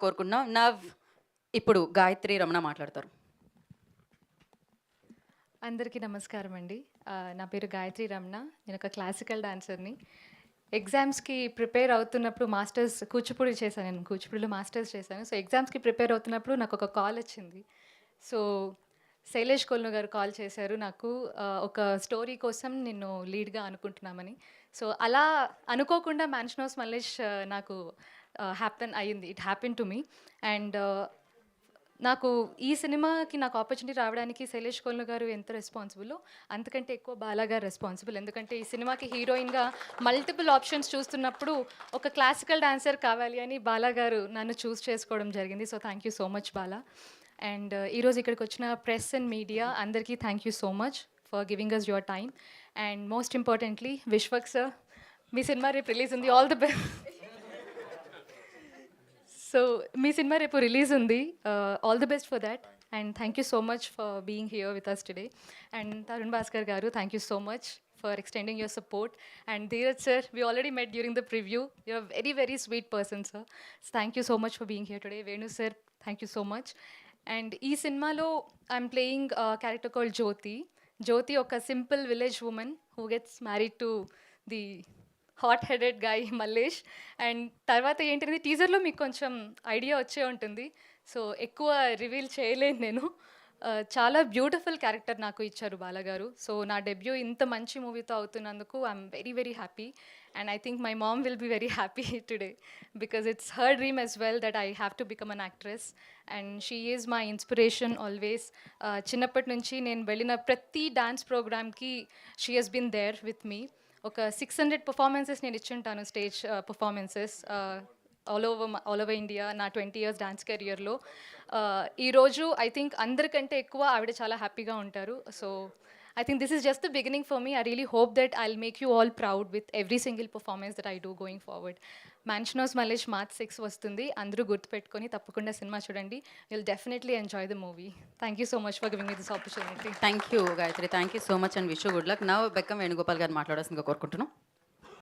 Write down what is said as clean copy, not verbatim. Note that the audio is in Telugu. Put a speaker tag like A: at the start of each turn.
A: కోరుకుంటున్నాం. ఇప్పుడు గాయత్రి రమణ మాట్లాడతారు.
B: అందరికీ నమస్కారం అండి. నా పేరు గాయత్రి రమణ. నేను ఒక క్లాసికల్ డాన్సర్‌ని. ఎగ్జామ్స్‌కి ప్రిపేర్ అవుతున్నప్పుడు మాస్టర్స్ కూచిపూడి చేశాను. నేను కూచిపూడిలో మాస్టర్స్ చేశాను. సో, ఎగ్జామ్స్‌కి ప్రిపేర్ అవుతున్నప్పుడు నాకొక కాల్ వచ్చింది. సో, శైలేష్ కొల్లు గారు కాల్ చేశారు నాకు. ఒక స్టోరీ కోసం నిన్ను లీడ్‌గా అనుకుంటున్నామని. సో, అలా అనుకోకుండా 'మ్యాన్షన్ హౌస్ మల్లేష్' నాకు హ్యాపెన్ అయ్యింది. It happen to me. And నాకు ఈ సినిమాకి నాకు ఆపర్చునిటీ రావడానికి శైలేష్ కొల్లు గారు ఎంత రెస్పాన్సిబులో, అంతకంటే ఎక్కువ బాలా గారు రెస్పాన్సిబుల్. ఎందుకంటే ఈ సినిమాకి హీరోయిన్‌గా మల్టిపుల్ ఆప్షన్స్ చూస్తున్నప్పుడు ఒక క్లాసికల్ డాన్సర్ కావాలి అని బాలా గారు నన్ను చూస్ చేసుకోవడం జరిగింది. So, thank you so much Bala. And ఈరోజు ఇక్కడికి వచ్చిన ప్రెస్ అండ్ మీడియా అందరికీ thank you so much for giving us your time. And most importantly Vishwak sir, మీ సినిమా రేపు రిలీజ్ ఉంది. All the best. సో మీ సినిమా రేపు రిలీజ్ ఉంది. All the best for that. And thank you so much for being here with us today. And Tarun Bhaskar garu, thank you so much for extending your support. And Dheeraj sir, we already met during the preview. You're very very sweet person sir. Thank you so much for being here today. Venu sir, thank you so much. And ఈ సినిమాలో I'm playing character called Jyothi. Jyothi ఒక simple village woman who gets married to the hot headed guy Mallesh. And తర్వాత ఏంటనేది టీజర్లో మీకు కొంచెం ఐడియా వచ్చే ఉంటుంది. సో ఎక్కువ రివీల్ చేయలేను నేను. చాలా బ్యూటిఫుల్ క్యారెక్టర్ నాకు ఇచ్చారు బాలగారు. సో నా డెబ్యూ ఇంత మంచి మూవీతో అవుతున్నందుకు I'm very very happy. And I think my mom will be very happy today because it's her dream as well that I have to become an actress. And she is my inspiration always. చిన్నప్పటి నుంచి నేను వెళ్ళిన ప్రతి డాన్స్ ప్రోగ్రామ్కి she has been there with me. ఒక 600 పర్ఫార్మెన్సెస్ నేను ఇచ్చుంటాను, stage performances all over India నా 20 ఇయర్స్ డాన్స్ కెరియర్లో. ఈరోజు ఐ థింక్ అందరికంటే ఎక్కువ ఆవిడ చాలా హ్యాపీగా ఉంటారు. So I think this is just the beginning for me. I really hope that I will make you all proud with every single performance that I do going forward. Mansion house Mallesh March 6 వస్తుంది. అందరూ గుర్తుపెట్టుకొని తప్పకుండా సినిమా చూడండి. Will definitely enjoy the movie. Thank you so much for giving me this opportunity.
A: Thank you Gayatri. Thank you so much and wish you good luck. Bekkam Venugopal గారు మాట్లాడాల్సిందిగా కోరుకుంటున్నాం.